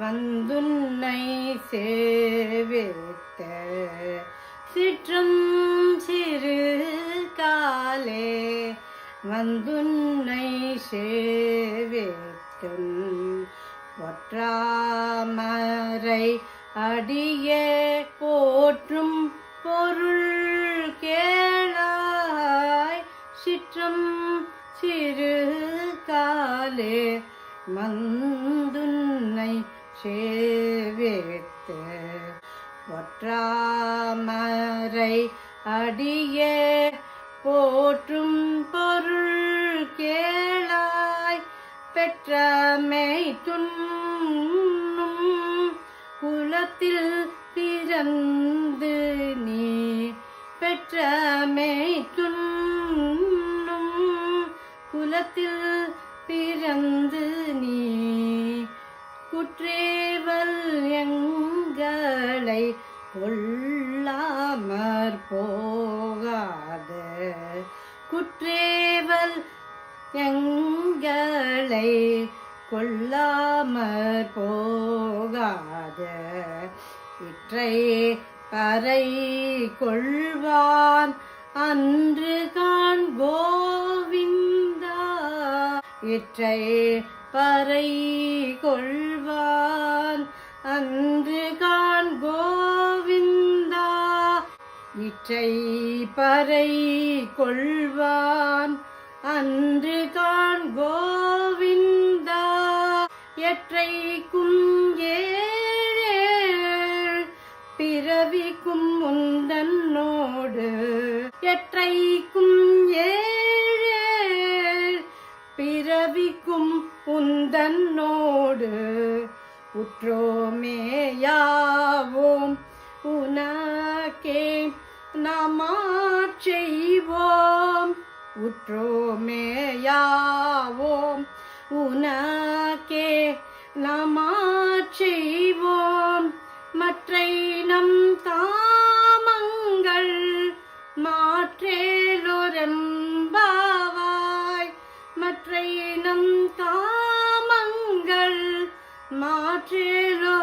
வந்துன்னை சேவித்த சிற்றும் சிறு காலே வந்துன்னை சேவித்தும் ஒற்றாமரை அடியே போற்றும் பொருள் கேளாய் சிற்றும் சிறு காலே வந்துன்னை சேவித்து ஒற்றாமரை அடியே போற்றும் பொருள் கேளாய் பெற்றமை துண்ணும் குலத்தில் பிறந்து நீ பெற்றமை துண்ணும் குலத்தில் பிறந்து நீ குற்றேவல் எங்களை கொள்ளாமற் போகாத குற்றேவல் எங்களை கொள்ளாமற் போகாத இற்றை பறை கொள்வான் அன்று காண் கோவிந்தா இற்றை பறை கொள்வான் அன்று காண் கோவிந்தா இற்றை பறை கொள்வான் அன்று காண் கோவிந்தா எற்றைக்கும் ஏழேழ் பிறவிக்கும் முந்தன்னோடு எற்றைக்கும் ஏழேழ் பிறவிக்கும் உந்தன்னோடு உற்றோமேயாவோம் உனக்கே நாமாச்செய்வோம் உற்றோமேயாவோம் உனக்கே நாமாச்செய்வோம் மற்றை நம் தாமங்கள் மாற்றேலொரெம்பாவாய் மற்றை நம் தாமங்கள் மாற்றேலொரெம்பாவாய்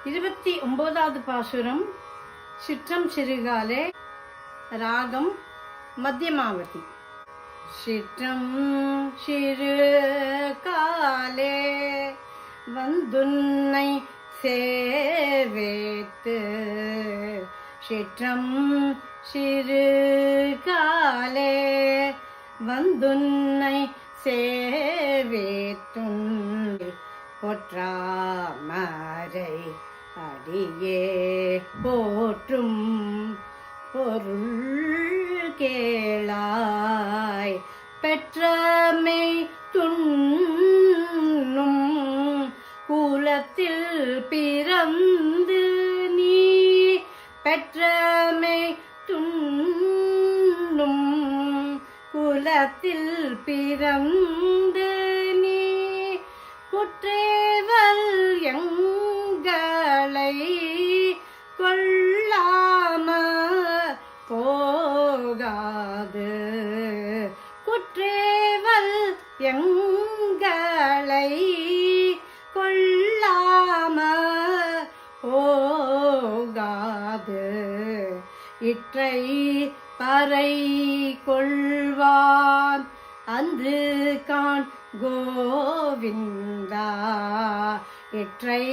29வது பாசுரம் சிற்றம் சிறுகாலே ராகம் மத்தியமாவதி. சிற்றம் சிறு காலே வந்துன்னை சேவித்து சிற்றம் சிறு காலே வந்துன்னை சேவித்தும் பொற்றாமரை அடியே போற்றும் பொருள் கேளாய் பெற்றமை துண்ணும் குலத்தில் பிறந்து நீ பெற்றமை துண்ணும் குலத்தில் பிறந்து நீ குற்றேவல் எங்களை கொள்ளாம போகாது குற்றேவல் எங்களை கொள்ளாம போகாது இற்றை பறை கொள்வான் அன்று காண் கோவிந்தா இற்றை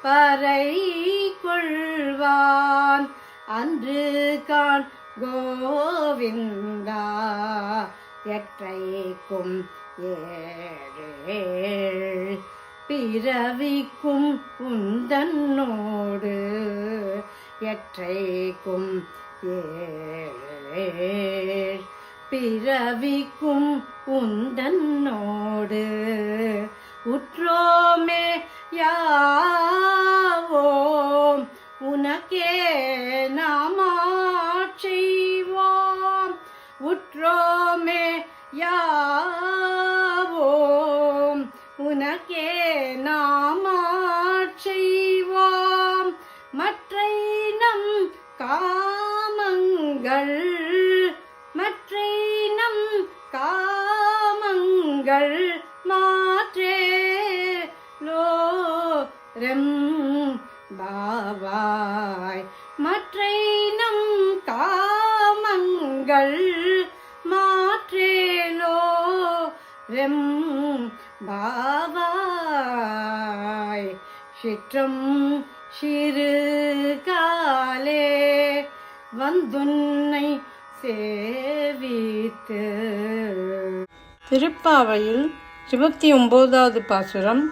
பறை கொள்வான் அன்று காண் கோவிந்தா எற்றைக்கும் ஏழேழ் பிறவிக்கும் உந்தன்னோடு எற்றைக்கும் ஏழேழ் பிறவிக்கும் உந்தன்னோடு உற்றோமே யாவோம் உனக்கே நாமாச்செய்வோம் உற்றோமே யாவோம் உனக்கே நாமாச்செய்வோம் மற்றை நம் காமங்கள் மற்றை நம் காமங்கள் மாற்றேலோரெம் பாவாய் மற்றை நம் காமங்கள் மாற்றேலோரெம் பாவாய் சிற்றம் சிறு காலே வந்துன்னை சேவித்து. திருப்பாவையில் 29வது பாசுரம்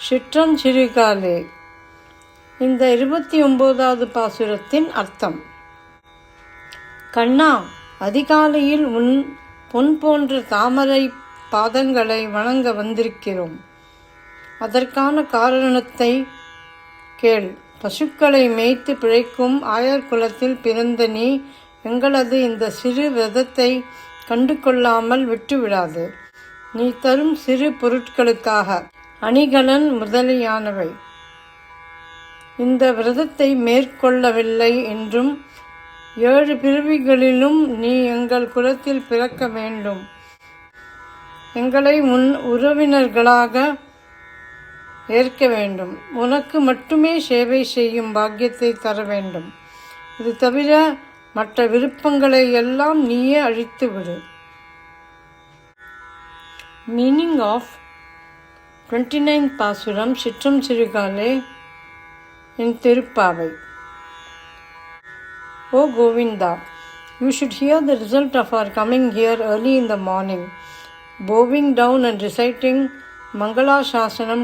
சிற்றம் சிறுகாலே. இந்த 29வது பாசுரத்தின் அர்த்தம்: கண்ணா, அதிகாலையில் உன் பொன் போன்ற தாமரை பாதங்களை வணங்க வந்திருக்கிறோம். அதற்கான காரணத்தை கேள். பசுக்களை மேய்த்து பிழைக்கும் ஆயர் குலத்தில் பிறந்த நீ எங்களது இந்த சிறு விரதத்தை கண்டு கொள்ளாமல் விட்டுவிடாது. நீ தரும் சிறு பொருட்களுக்காக அணிகலன் முதலியானவை இந்த விரதத்தை மேற்கொள்ளவில்லை என்றும் 7 பிறவிகளிலும் நீ எங்கள் குலத்தில் பிறக்க வேண்டும், எங்களை உன் உறவினர்களாக ஏற்க வேண்டும், உனக்கு மட்டுமே சேவை செய்யும் பாக்கியத்தை தர வேண்டும். இது தவிர மற்ற விருப்பங்களை எல்லாம் நீயே அழித்து விடு. மீனிங் ஆஃப் 29th பாசுரம் சிற்றம் சிறுகாலே in Tirupavai. O Govinda, you should hear the result of our coming here early in the morning, bowing down and reciting Mangala Shasanam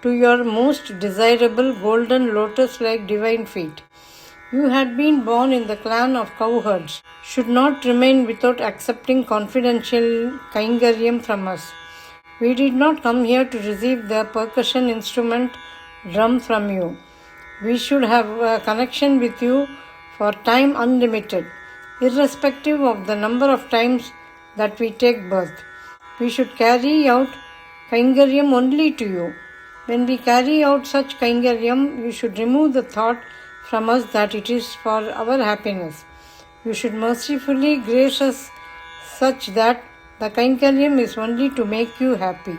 to your most desirable golden lotus-like divine feet. You had been born in the clan of cowherds, should not remain without accepting confidential kaingaryam from us. We did not come here to receive the percussion instrument drum from you. We should have a connection with you for time unlimited, irrespective of the number of times that we take birth. We should carry out kaingaryam only to you. When we carry out such kaingaryam, you should remove the thought from us that it is for our happiness. You should mercifully grace us such that the kaingaryam is only to make you happy.